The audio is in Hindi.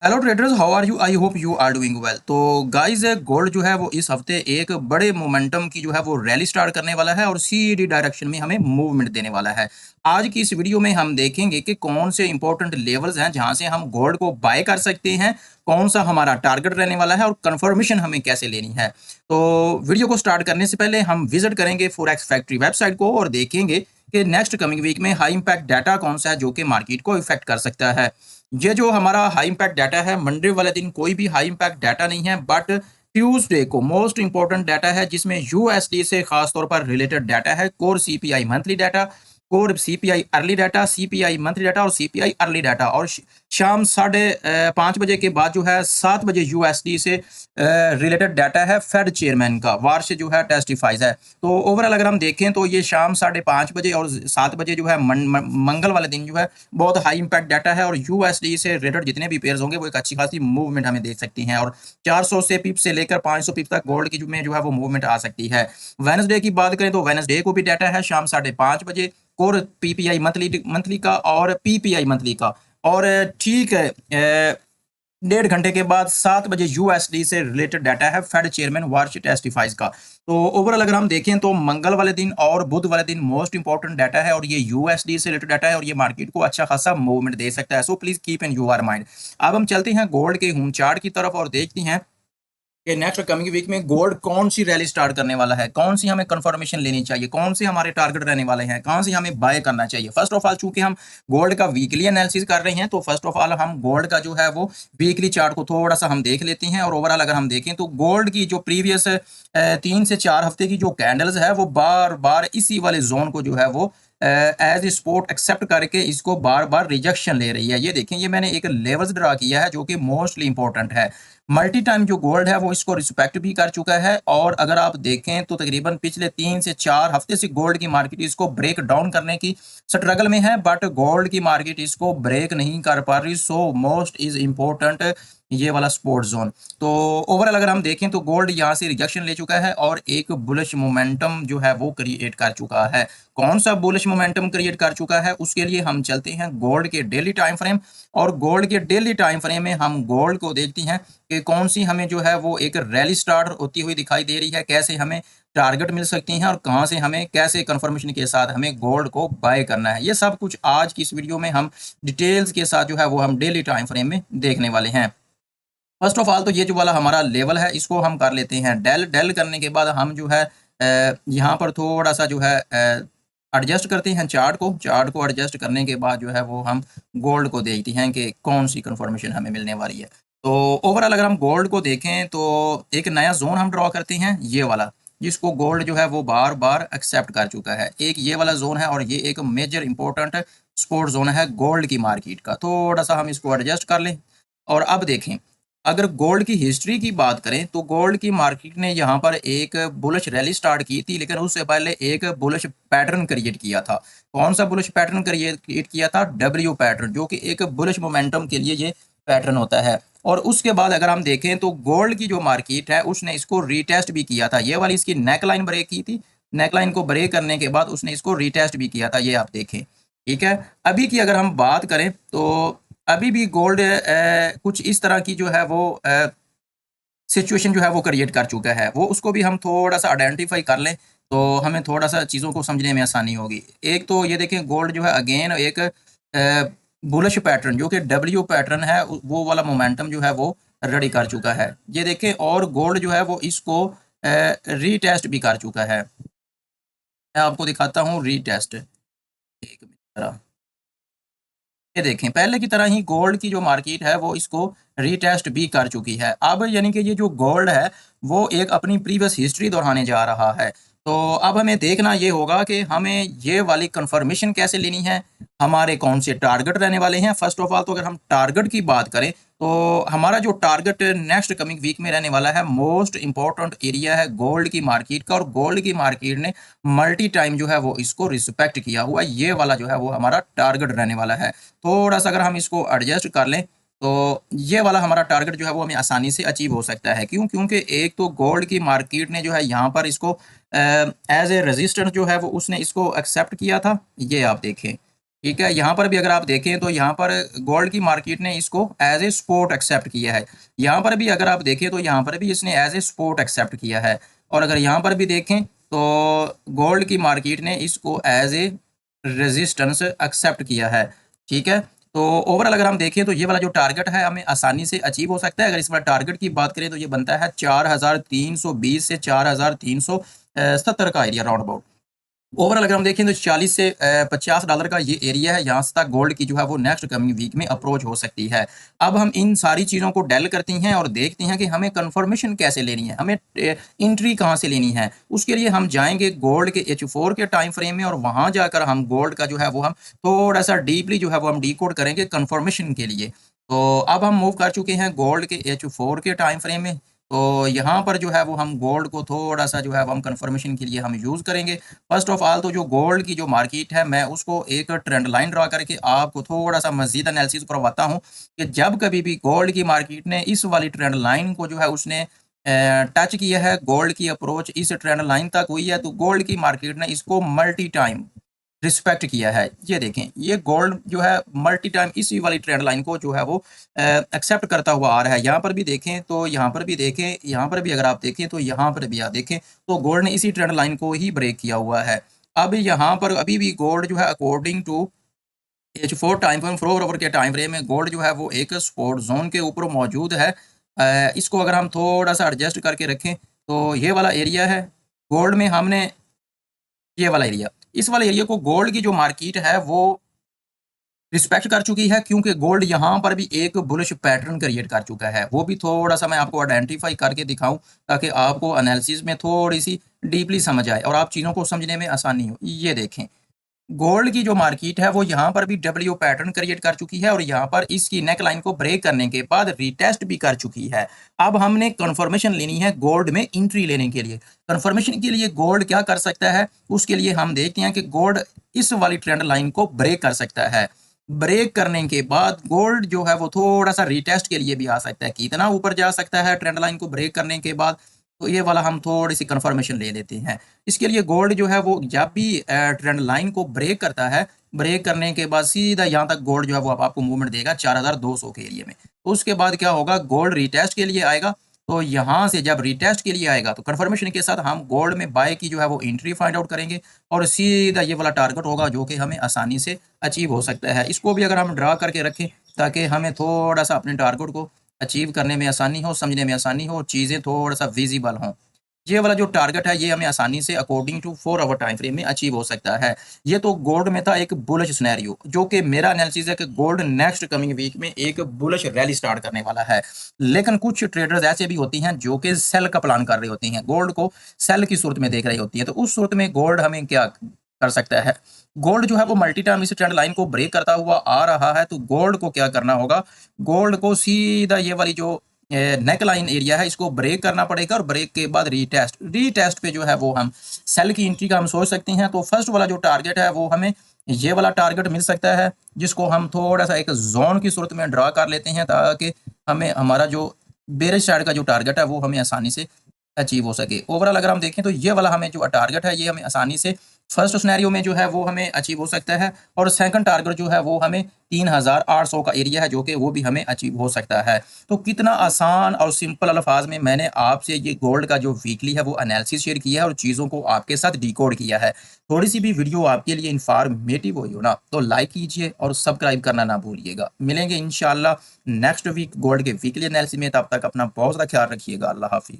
Hello traders, how are you? I hope you are doing well. तो गाइस, गोल्ड जो है वो इस हफ्ते एक बड़े मोमेंटम की जो है वो रैली स्टार्ट करने वाला है और सीधी डायरेक्शन में हमें मूवमेंट देने वाला है। आज की इस वीडियो में हम देखेंगे कि कौन से इंपॉर्टेंट लेवल्स हैं जहां से हम गोल्ड को बाय कर सकते हैं, कौन सा हमारा टारगेट रहने वाला है और कंफर्मेशन हमें कैसे लेनी है। तो वीडियो को स्टार्ट करने से पहले हम विजिट करेंगे फॉरेक्स फैक्ट्री वेबसाइट को और देखेंगे कि नेक्स्ट कमिंग वीक में हाई इंपैक्ट डाटा कौन सा है जो कि मार्केट को इफेक्ट कर सकता है। ये जो हमारा हाई इंपैक्ट डाटा है, मंडे वाले दिन कोई भी हाई इंपैक्ट डाटा नहीं है, बट ट्यूसडे को मोस्ट इंपॉर्टेंट डाटा है जिसमें यूएसडी से खास तौर पर रिलेटेड डाटा है। Core CPI monthly data, core CPI early data, CPI monthly data और सीपीआई अर्ली डाटा। और शाम 5:30 बजे के बाद जो है 7 बजे यूएसडी से रिलेटेड डाटा है फेड चेयरमैन का, वार से जो है टेस्टिफाइज है। तो ओवरऑल अगर हम देखें तो ये शाम 5:30 बजे और 7 बजे जो है मंगल वाले दिन जो है बहुत हाई इंपैक्ट डाटा है और यूएसडी से रिलेटेड जितने भी पेयर्स होंगे वो एक अच्छी खासी मूवमेंट हमें देख सकती हैं। और 400 से पिप से लेकर 500 पिप तक गोल्ड की में जो है वो मूवमेंट आ सकती है। वेडनेसडे की बात करें तो वेडनेसडे को भी डाटा है शाम 5:30 बजे, कोर पीपीआई मंथली मंथली का और पीपीआई मंथली का। और ठीक है, 1.5 घंटे के बाद 7 बजे यूएसडी से रिलेटेड डाटा है फेड चेयरमैन वार्ष टेस्टिफाइज का। तो ओवरऑल अगर हम देखें तो मंगल वाले दिन और बुध वाले दिन मोस्ट इंपॉर्टेंट डाटा है और ये यूएसडी से रिलेटेड डाटा है और ये मार्केट को अच्छा खासा मूवमेंट दे सकता है। So please keep in your mind. अब हम चलते हैं गोल्ड के होम चार्ट की तरफ और देखते हैं कि नेक्स्ट कमिंग वीक में गोल्ड कौन सी रैली स्टार्ट करने वाला है, कौन सी हमें कंफर्मेशन लेनी चाहिए, कौन से हमारे टारगेट रहने वाले हैं, कहां से हमें बाय करना चाहिए। फर्स्ट ऑफ ऑल चूंकि हम गोल्ड का वीकली एनालिसिस कर रहे हैं तो फर्स्ट ऑफ ऑल हम गोल्ड का जो है वो वीकली चार्ट को थोड़ा सा हम देख लेते हैं। और ओवरऑल अगर हम देखें तो गोल्ड की जो प्रीवियस 3 से 4 हफ्ते की जो कैंडल्स है वो बार बार इसी वाले जोन को जो है वो एज ए सपोर्ट एक्सेप्ट करके इसको बार बार रिजेक्शन ले रही है। ये देखें, ये मैंने एक लेवल्स ड्रा किया है जो कि मोस्टली इंपॉर्टेंट है। मल्टी टाइम जो गोल्ड है वो इसको रिस्पेक्ट भी कर चुका है और अगर आप देखें तो तकरीबन पिछले 3 से 4 हफ्ते से गोल्ड की मार्केट इसको ब्रेक डाउन करने की स्ट्रगल में है, बट गोल्ड की मार्केट इसको ब्रेक नहीं कर पा रही। सो मोस्ट इज इम्पोर्टेंट ये वाला सपोर्ट जोन। तो ओवरऑल अगर हम देखें तो गोल्ड यहाँ से रिजेक्शन ले चुका है और एक बुलिश मोमेंटम जो है वो क्रिएट कर चुका है। कौन सा बुलिश मोमेंटम क्रिएट कर चुका है उसके लिए हम चलते हैं गोल्ड के डेली टाइम फ्रेम। और गोल्ड के डेली टाइम फ्रेम में हम गोल्ड को देखते हैं कि कौन सी हमें जो है वो एक रैली स्टार्ट होती हुई दिखाई दे रही है, कैसे हमें टारगेट मिल सकती हैं और कहां से हमें कैसे कंफर्मेशन के साथ हमें गोल्ड को बाय करना है। ये सब कुछ आज की इस वीडियो में हम डिटेल्स के साथ जो है वो हम डेली टाइम फ्रेम में देखने वाले हैं। फर्स्ट ऑफ ऑल तो ये जो वाला हमारा लेवल है इसको हम कर लेते हैं डेल। डेल करने के बाद हम जो है यहाँ पर थोड़ा सा जो है एडजस्ट करते हैं चार्ट को एडजस्ट करने के बाद जो है वो हम गोल्ड को देखते हैं कि कौन सी कंफर्मेशन हमें मिलने वाली है। तो ओवरऑल अगर हम गोल्ड को देखें तो एक नया जोन हम ड्रॉ करते हैं, ये वाला, जिसको गोल्ड जो है वो बार बार एक्सेप्ट कर चुका है। एक ये वाला जोन है और ये एक मेजर इंपॉर्टेंट सपोर्ट जोन है गोल्ड की मार्केट का। थोड़ा सा हम इसको एडजस्ट कर लें और अब देखें, अगर गोल्ड की हिस्ट्री की बात करें तो गोल्ड की मार्केट ने यहाँ पर एक बुलिश रैली स्टार्ट की थी, लेकिन उससे पहले एक बुलिश पैटर्न क्रिएट किया था। कौन सा बुलिश पैटर्न क्रिएट किया था? डब्ल्यू पैटर्न, जो कि एक बुलिश मोमेंटम के लिए ये पैटर्न होता है। और उसके बाद अगर हम देखें तो गोल्ड की जो मार्केट है उसने इसको रीटेस्ट भी किया था। ये वाली इसकी नेकलाइन ब्रेक की थी, नेकलाइन को ब्रेक करने के बाद उसने इसको रीटेस्ट भी किया था, ये आप देखें। ठीक है, अभी की अगर हम बात करें तो अभी भी गोल्ड कुछ इस तरह की जो है वो सिचुएशन जो है वो क्रिएट कर चुका है। वो उसको भी हम थोड़ा सा आइडेंटिफाई कर लें तो हमें थोड़ा सा चीज़ों को समझने में आसानी होगी। एक तो ये देखें, गोल्ड जो है अगेन एक बुलिश पैटर्न जो कि डब्ल्यू पैटर्न है वो वाला मोमेंटम जो है वो रेडी कर चुका है, ये देखें। और गोल्ड जो है वो इसको रीटेस्ट भी कर चुका है। मैं आपको दिखाता हूँ रीटेस्ट, एक मिनट। ये देखें, पहले की तरह ही गोल्ड की जो मार्केट है वो इसको रीटेस्ट भी कर चुकी है। अब यानी कि ये जो गोल्ड है वो एक अपनी प्रीवियस हिस्ट्री दोहराने जा रहा है। तो अब हमें देखना ये होगा कि हमें ये वाली कंफर्मेशन कैसे लेनी है, हमारे कौन से टारगेट रहने वाले हैं। फर्स्ट ऑफ ऑल तो अगर हम टारगेट की बात करें तो हमारा जो टारगेट नेक्स्ट कमिंग वीक में रहने वाला है, मोस्ट इंपॉर्टेंट एरिया है गोल्ड की मार्केट का। और गोल्ड की मार्केट ने मल्टी टाइम जो है वो इसको रिस्पेक्ट किया हुआ, ये वाला जो है वो हमारा टारगेट रहने वाला है। थोड़ा सा अगर हम इसको एडजस्ट कर लें तो ये वाला हमारा टारगेट जो है वो हमें आसानी से अचीव हो सकता है। क्यों? क्योंकि एक तो गोल्ड की मार्केट ने जो है यहाँ पर इसको एज ए रेजिस्टेंस जो है वो उसने इसको एक्सेप्ट किया था, ये आप देखें। ठीक है, यहाँ पर भी अगर आप देखें तो यहाँ पर गोल्ड की मार्केट ने इसको एज ए सपोर्ट एक्सेप्ट किया है। यहाँ पर भी अगर आप देखें तो यहाँ पर भी इसने एज ए सपोर्ट एक्सेप्ट किया है। और अगर यहाँ पर भी देखें तो गोल्ड की मार्केट ने इसको एज ए रेजिस्टेंस एक्सेप्ट किया है। ठीक है, तो ओवरऑल अगर हम देखें तो ये वाला जो टारगेट है हमें आसानी से अचीव हो सकता है। अगर इस वाला टारगेट की बात करें तो ये बनता है 4320 से 4370 का एरिया राउंड अबाउट। ओवरऑल अगर हम देखें तो 40 से $50 का ये एरिया है, यहाँ से तक गोल्ड की जो है वो नेक्स्ट कमिंग वीक में अप्रोच हो सकती है। अब हम इन सारी चीज़ों को डेल करते हैं और देखते हैं कि हमें कंफर्मेशन कैसे लेनी है, हमें एंट्री कहाँ से लेनी है। उसके लिए हम जाएंगे गोल्ड के H4 के टाइम फ्रेम में और वहाँ जाकर हम गोल्ड का जो है वो हम थोड़ा सा डीपली जो है वो हम डीकोड करेंगे कंफर्मेशन के लिए। तो अब हम मूव कर चुके हैं गोल्ड के H4 के टाइम फ्रेम में। तो यहाँ पर जो है वो हम गोल्ड को थोड़ा सा जो है वो हम कंफर्मेशन के लिए हम यूज़ करेंगे। फर्स्ट ऑफ ऑल तो जो गोल्ड की जो मार्केट है मैं उसको एक ट्रेंड लाइन ड्रा करके आपको थोड़ा सा मजीद एनालिसिस करवाता हूँ कि जब कभी भी गोल्ड की मार्केट ने इस वाली ट्रेंड लाइन को जो है उसने टच किया है, गोल्ड की अप्रोच इस ट्रेंड लाइन तक हुई है, तो गोल्ड की मार्केट ने इसको मल्टी टाइम रिस्पेक्ट किया है। ये देखें, ये गोल्ड जो है मल्टी टाइम इसी वाली ट्रेंड लाइन को जो है वो एक्सेप्ट करता हुआ आ रहा है। यहाँ पर भी देखें तो यहाँ पर भी देखें, यहाँ पर भी अगर आप देखें तो यहाँ पर भी आप देखें तो गोल्ड ने इसी ट्रेंड लाइन को ही ब्रेक किया हुआ है। अब यहाँ पर अभी भी गोल्ड जो है according to H4 time frame 4 hour के टाइम फ्रेम में गोल्ड जो है वो एक सपोर्ट जोन के ऊपर मौजूद है। इसको अगर हम थोड़ा सा एडजस्ट करके रखें तो ये वाला एरिया है गोल्ड में, हमने ये वाला एरिया, इस वाले एरिया को गोल्ड की जो मार्केट है वो रिस्पेक्ट कर चुकी है, क्योंकि गोल्ड यहाँ पर भी एक बुलिश पैटर्न क्रिएट कर चुका है। वो भी थोड़ा सा मैं आपको आइडेंटिफाई करके दिखाऊं ताकि आपको एनालिसिस में थोड़ी सी डीपली समझ आए और आप चीज़ों को समझने में आसानी हो। ये देखें, गोल्ड की जो मार्केट है वो यहाँ पर भी डब्ल्यू पैटर्न क्रिएट कर चुकी है और यहाँ पर इसकी नेक लाइन को ब्रेक करने के बाद रीटेस्ट भी कर चुकी है। अब हमने कंफर्मेशन लेनी है गोल्ड में एंट्री लेने के लिए। कंफर्मेशन के लिए गोल्ड क्या कर सकता है, उसके लिए हम देखते हैं कि गोल्ड इस वाली ट्रेंड लाइन को ब्रेक कर सकता है। ब्रेक करने के बाद गोल्ड जो है वो थोड़ा सा रीटेस्ट के लिए भी आ सकता है। कितना ऊपर जा सकता है ट्रेंड लाइन को ब्रेक करने के बाद, तो ये वाला हम थोड़ी सी कंफर्मेशन ले लेते हैं। इसके लिए गोल्ड जो है वो जब भी ट्रेंड लाइन को ब्रेक करता है, ब्रेक करने के बाद सीधा यहाँ तक गोल्ड जो है वो आपको मूवमेंट देगा 4200 के एरिया में। तो उसके बाद क्या होगा, गोल्ड रीटेस्ट के लिए आएगा। तो यहाँ से जब रीटेस्ट के लिए आएगा तो कंफर्मेशन के साथ हम गोल्ड में बाय की जो है वो एंट्री फाइंड आउट करेंगे और सीधा ये वाला टारगेट होगा जो कि हमें आसानी से अचीव हो सकता है। इसको भी अगर हम ड्रा करके रखें ताकि हमें थोड़ा सा अपने टारगेट को अचीव करने में आसानी हो, समझने में आसानी हो, चीज़ें थोड़ा सा विजिबल हों। ये वाला जो टारगेट है ये हमें आसानी से according to 4 hour time frame में अचीव हो सकता है। ये तो गोल्ड में था एक बुलिश सिनेरियो, जो कि मेरा एनालिसिस है कि गोल्ड नेक्स्ट कमिंग वीक में एक बुलिश रैली स्टार्ट करने वाला है। लेकिन कुछ ट्रेडर्स ऐसे भी होती हैं जो कि सेल का प्लान कर रहे होती हैं, गोल्ड को सेल की सूरत में देख रही होती है। तो उस सूरत में गोल्ड हमें क्या कर सकता है, गोल्ड जो है वो मल्टी टाइम इस ट्रेंड लाइन को ब्रेक करता हुआ आ रहा है। तो गोल्ड को क्या करना होगा, गोल्ड को सीधा ये वाली जो नेक लाइन एरिया है इसको ब्रेक करना पड़ेगा और ब्रेक के बाद रीटेस्ट पे जो है वो हम सेल की एंट्री का हम सोच सकते हैं। तो फर्स्ट वाला जो टारगेट है वो हमें ये वाला टारगेट मिल सकता है, जिसको हम थोड़ा सा एक जोन की सूरत में ड्रा कर लेते हैं ताकि हमें हमारा जो बेरिश साइड का जो टारगेट है वो हमें आसानी से अचीव हो सके। ओवरऑल अगर हम देखें तो ये वाला हमें जो टारगेट है ये हमें आसानी से फर्स्ट सिनेरियो में जो है वो हमें अचीव हो सकता है और सेकंड टारगेट जो है वो हमें 3800 का एरिया है जो कि वो भी हमें अचीव हो सकता है। तो कितना आसान और सिंपल अल्फाज में मैंने आपसे ये गोल्ड का जो वीकली है वो एनालिसिस शेयर किया है और चीज़ों को आपके साथ डिकोड किया है। थोड़ी सी भी वीडियो आपके लिए इंफॉर्मेटिव हुई हो ना तो लाइक कीजिए और सब्सक्राइब करना ना भूलिएगा। मिलेंगे इंशाल्लाह नेक्स्ट वीक गोल्ड के वीकली एनालिसिस में, तब तक अपना बहुत ज़्यादा ख्याल रखिएगा। अल्लाह हाफिज़।